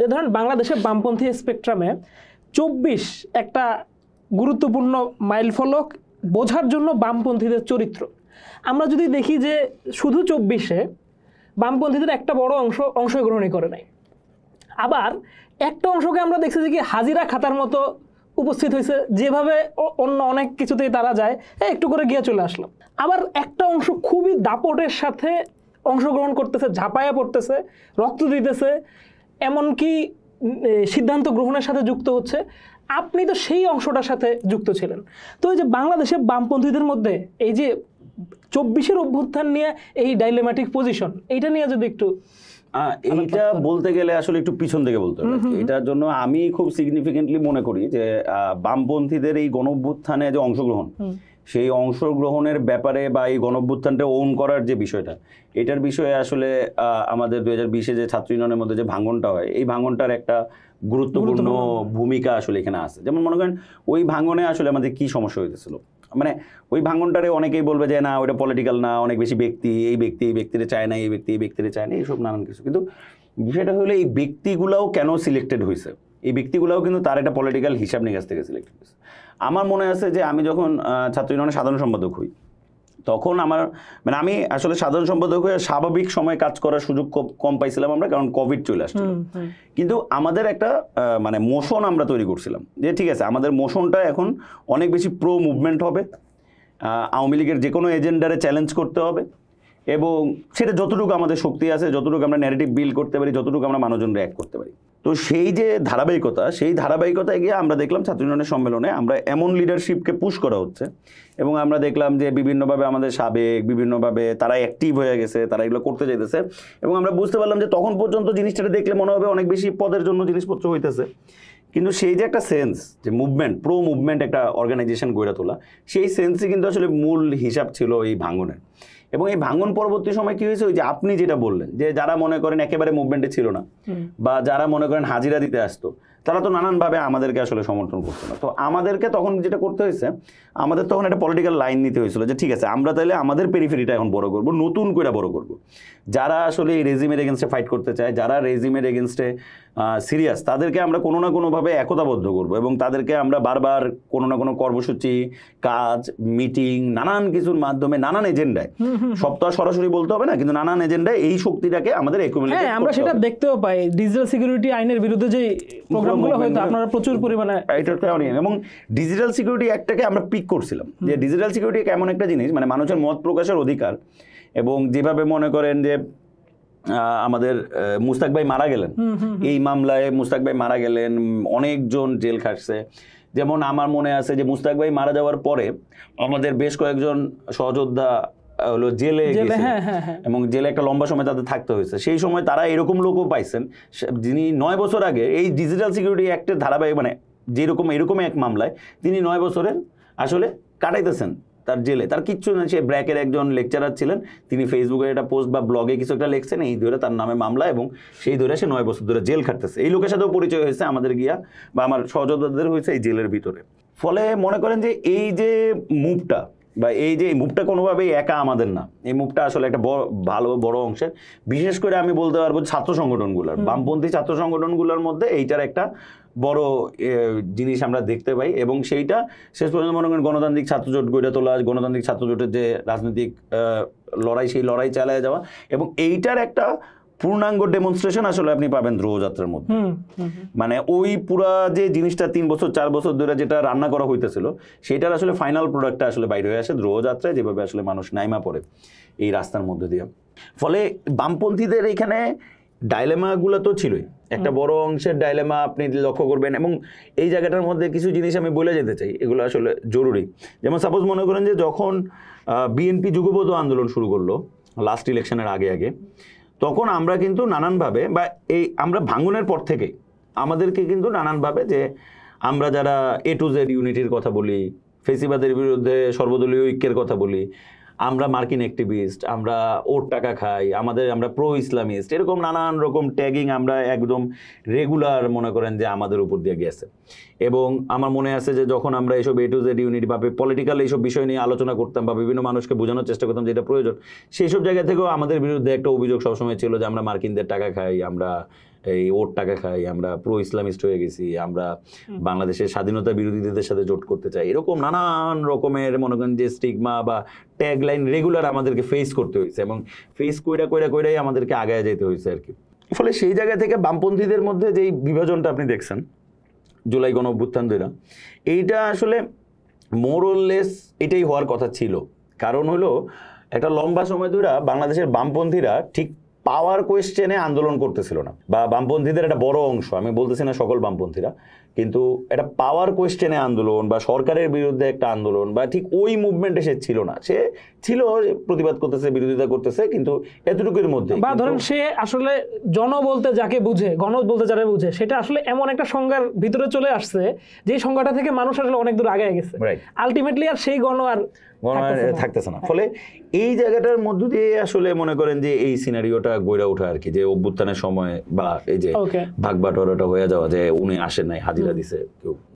যে ধরেন বাংলাদেশের বামপন্থী স্পেকট্রামে 24 একটা গুরুত্বপূর্ণ মাইলফলক, বোঝার জন্য বামপন্থীদের চরিত্র। আমরা যদি দেখি যে শুধু 24-এ বামপন্থীদের একটা বড় অংশগ্রহণই করে নাই। আবার একটা অংশকে আমরা দেখছি যে কি হাজিরা খাতার মতো উপস্থিত হয়েছে, যেভাবে অন্য অনেক কিছুতেই তারা যায়, একটু করে গিয়ে চলে আসলাম। আবার একটা অংশ খুবই দাপটের সাথে অংশগ্রহণ করতেছে, ঝাঁপায়া পড়তেছে, রক্ত দিতেছে, এমনকি সিদ্ধান্ত গ্রহণের সাথে যুক্ত হচ্ছে। আপনি তো সেই অংশটার সাথে যুক্ত ছিলেন। তো এই যে বাংলাদেশের বামপন্থীদের মধ্যে এই যে 24-এর অভ্যুত্থান নিয়ে এই ডাইলেমাটিক পজিশন, এইটা নিয়ে যদি একটু এইটা বলতে গেলে আসলে একটু পিছন থেকে বলতে হবে। এটার জন্য আমি খুব সিগনিফিকেন্টলি মনে করি যে বামপন্থীদের এই গণঅভ্যুত্থানে যে অংশগ্রহণ, সেই অংশগ্রহণের ব্যাপারে বা এই গণঅভ্যুত্থানটা ওন করার যে বিষয়টা, এটার বিষয়ে আসলে আমাদের 2020-এ যে ছাত্র ইউনিয়নের মধ্যে যে ভাঙনটা হয়, এই ভাঙনটার একটা গুরুত্বপূর্ণ ভূমিকা আসলে এখানে আছে। যেমন মনে করেন ওই ভাঙনে আসলে আমাদের কি সমস্যা হইতেছিল, মানে ওই ভাঙনটারে অনেকেই বলবে যে না ওইটা পলিটিক্যাল না, অনেক বেশি ব্যক্তি, এই ব্যক্তিরে চায় না, এই ব্যক্তিরে চায় না, এইসব নানান কিছু। কিন্তু বিষয়টা হলো এই ব্যক্তিগুলাও কেন সিলেক্টেড হয়েছে, এই ব্যক্তিগুলাও কিন্তু তার একটা পলিটিক্যাল হিসাব নিকাশ থেকে সিলেক্টেড হয়েছে। আমার মনে আছে যে আমি যখন ছাত্র ইউনিয়নের সাধারণ সম্পাদক হই, তখন মানে আমি আসলে সাধারণ সম্পাদক হয়ে স্বাভাবিক সময় কাজ করার সুযোগ কম পাইছিলাম আমরা, কারণ কোভিড চলে আসছিল। কিন্তু আমাদের একটা মানে মোশন আমরা তৈরি করছিলাম যে ঠিক আছে আমাদের মোশনটা এখন অনেক বেশি প্রো মুভমেন্ট হবে, আওয়ামী লীগের যে কোনো এজেন্ডারে চ্যালেঞ্জ করতে হবে, এবং সেটা যতটুকু আমাদের শক্তি আছে, যতটুকু আমরা ন্যারেটিভ বিল্ড করতে পারি, যতটুকু আমরা মানুষজন রিঅ্যাক্ট করতে পারি। তো সেই যে ধারাবাহিকতা, সেই ধারাবাহিকতায় গিয়ে আমরা দেখলাম ছাত্র ইউনিয়নের সম্মেলনে আমরা এমন লিডারশিপকে পুশ করা হচ্ছে, এবং আমরা দেখলাম যে বিভিন্নভাবে আমাদের সাবেক বিভিন্নভাবে তারা অ্যাক্টিভ হয়ে গেছে, তারা এগুলো করতে চাইতেছে, এবং আমরা বুঝতে পারলাম যে তখন পর্যন্ত জিনিসটা দেখলে মনে হবে অনেক বেশি পদের জন্য জিনিসপত্র হইতেছে, কিন্তু সেই যে একটা সেন্স যে মুভমেন্ট, প্রো মুভমেন্ট একটা অর্গানাইজেশন গড়ে তোলা, সেই সেন্সই কিন্তু আসলে মূল হিসাব ছিল এই ভাঙনের। এবং এই ভাঙন পরবর্তী সময় কি হয়েছে, ওই যে আপনি যেটা বললেন যে যারা মনে করেন একেবারে মুভমেন্টে ছিল না, বা যারা মনে করেন হাজিরা দিতে আসতো, তারা তো নানানভাবে আমাদেরকে আসলে সমর্থন করতো না। তো আমাদেরকে তখন যেটা করতে হয়েছে, আমাদের তখন একটা পলিটিক্যাল লাইন নিতে হয়েছিল যে ঠিক আছে আমরা তাহলে আমাদের পেরিফেরিটা এখন বড় করবো, নতুন করে বড় করবো। যারা আসলে এই রেজিমের এগেনস্টে ফাইট করতে চায়, যারা রেজিমের এগেনস্টে সিরিয়াস, তাদেরকে আমরা কোনো না কোনোভাবে একতাবদ্ধ করবো, এবং তাদেরকে আমরা বারবার কোনো না কোনো কর্মসূচি, কাজ, মিটিং, নানান কিছুর মাধ্যমে, নানান এজেন্ডায়, সব তো আর সরাসরি বলতে হবে না, কিন্তু নানান এজেন্ডায় এই শক্তিটাকে আমাদের একুমুলেট করতে হবে। আমরা সেটা দেখতেও পাই ডিজিটাল সিকিউরিটি আইনের বিরুদ্ধে যে প্রোগ্রামগুলো হয়তো আপনারা প্রচুর পরিমাণে এবং ডিজিটাল সিকিউরিটি অ্যাক্টটাকে আমরা পিক করছিলাম যে ডিজিটাল সিকিউরিটি এমন একটা জিনিস, মানে মানুষের মত প্রকাশের অধিকার, এবং যেভাবে মনে করেন যে আমাদের মুস্তাক ভাই মারা গেলেন, এই মামলায় মুস্তাক ভাই মারা গেলেন, অনেকজন জেল খাটছে। যেমন আমার মনে আছে যে মুস্তাক ভাই মারা যাওয়ার পরে আমাদের বেশ কয়েকজন সহযোদ্ধা হলো জেলে গেছে, এবং জেলে একটা লম্বা সময় তাদের থাকতে হয়েছে। সেই সময় তারা এরকম লোকও পাইছেন যিনি 9 বছর আগে এই ডিজিটাল সিকিউরিটি অ্যাক্টের ধারাবাহিক, মানে এরকম এক মামলায় তিনি 9 বছরের আসলে কাটাইতেছেন তার জেলে। তার কিচ্ছু না, সে ব্র্যাকের একজন লেকচারার ছিলেন, তিনি ফেসবুকে একটা পোস্ট বা ব্লগে কিছু একটা লিখছেন, এই ধরে তার নামে মামলা, এবং সেই ধরে সে 9 বছর ধরে জেল খাটতেছে। এই লোকের সাথেও পরিচয় হয়েছে আমাদের গিয়া, বা আমার সহযোদ্ধাদের হয়েছে এই জেলের ভিতরে। ফলে মনে করেন যে এই যে মুভটা, বা এই যে মুভটা কোনোভাবেই একা আমাদের না, এই মুভটা আসলে একটা বড় অংশের, বিশেষ করে আমি বলতে পারবো ছাত্র সংগঠনগুলোর, বামপন্থী ছাত্র সংগঠনগুলোর মধ্যে এইটার একটা বড় জিনিস আমরা দেখতে পাই। এবং সেইটা শেষ পর্যন্ত মনে করেন গণতান্ত্রিক ছাত্রজোট গড়ে তোলা, গণতান্ত্রিক ছাত্রজোটের যে রাজনৈতিক লড়াই, সেই লড়াই চালিয়ে যাওয়া, এবং এইটার একটা পূর্ণাঙ্গ ডেমনস্ট্রেশন আসলে আপনি পাবেন ধ্রুবযাত্রার মধ্যে। মানে ওই পুরা যে জিনিসটা 3 বছর 4 বছর ধরে যেটা রান্না করা হইতেছিল, সেটার আসলে ফাইনাল প্রোডাক্টটা আসলে বাইরে হয়ে আসে ধ্রুবযাত্রায়, যেভাবে আসলে মানুষ নাইমা পড়ে এই রাস্তার মধ্যে দিয়ে। ফলে বামপন্থীদের এখানে ডাইলেমাগুলো তো ছিলই, একটা বড় অংশের ডাইলেমা আপনি লক্ষ্য করবেন। এবং এই জায়গাটার মধ্যে কিছু জিনিস আমি বলে যেতে চাই, এগুলো আসলে জরুরি। যেমন সাপোজ মনে করেন যে যখন বিএনপি যুগপৎ আন্দোলন শুরু করলো লাস্ট ইলেকশনের আগে, তখন আমরা কিন্তু নানানভাবে, বা এই আমরা ভাঙনের পর থেকে আমাদেরকে কিন্তু নানানভাবে, যে আমরা যারা A to Z ইউনিটির কথা বলি, ফেসিবাদের বিরুদ্ধে সর্বদলীয় ঐক্যের কথা বলি, আমরা মার্কিন অ্যাক্টিভিস্ট, আমরা ওর টাকা খাই, আমরা প্রো ইসলামিস্ট, এরকম নানান রকম ট্যাগিং আমরা একদম রেগুলার মনে করেন যে আমাদের উপর দিয়ে গেছে। এবং আমার মনে আছে যে যখন আমরা এইসব A to Z ইউনিট বা পলিটিক্যাল এইসব বিষয় নিয়ে আলোচনা করতাম, বা বিভিন্ন মানুষকে বোঝানোর চেষ্টা করতাম যেটা প্রয়োজন, সেই সব জায়গা থেকেও আমাদের বিরুদ্ধে একটা অভিযোগ সবসময় ছিল যে আমরা মার্কিনদের টাকা খাই, আমরা এই ওর টাকা খাই, আমরা প্রো ইসলামিস্ট হয়ে গেছি, আমরা বাংলাদেশের স্বাধীনতা বিরোধীদের সাথে জোট করতে চাই, এরকম নানান রকমের মনে করেন যে স্টিগমা বা ট্যাগলাইন রেগুলার আমাদেরকে ফেস করতে হয়েছে এবং ফেস কইরাই আমাদেরকে আগায় যেতে হয়েছে আর কি। ফলে সেই জায়গা থেকে বামপন্থীদের মধ্যে যেই বিভাজনটা আপনি দেখছেন জুলাই গণ অভ্যুত্থান ধইরা, এইটা আসলে মোরলেস এটাই হওয়ার কথা ছিল। কারণ হলো একটা লম্বা সময় ধরে বাংলাদেশের বামপন্থীরা ঠিক পাওয়ার কোয়েশ্চেনে আন্দোলন করতেছিল না, বা বামপন্থীদের একটা বড় অংশ, আমি বলতেছি না সকল বামপন্থীরা, কিন্তু একটা পাওয়ার কোয়েশ্চেনে আন্দোলন বা সরকারের বিরুদ্ধে একটা আন্দোলন বা ঠিক ওই মুভমেন্টে সে ছিল না। সে ছিল প্রতিবাদ করতেছে, বিরোধিতা করতেছে, কিন্তু এতটুকুর মধ্যে বা ধরেন সে আসলে জন বলতে যাকে বুঝে, গণ বলতে যারা বুঝে, সেটা আসলে এমন একটা সংজ্ঞার ভিতরে চলে আসছে যে সংজ্ঞাটা থেকে মানুষ আসলে অনেক দূর আগে গেছে, আলটিমেটলি আর সেই গণ আর থাকতেছে না। ফলে এই জায়গাটার মধ্য দিয়ে আসলে মনে করেন যে এই সিনারিওটা গড়ে ওঠা আর কি, যে অভ্যুত্থানের সময় বা এই যে ভাগ বাটোয়ারাটা হয়ে যাওয়া, যে উনি আসেন নাই, হাজিরা দিছে কেউ।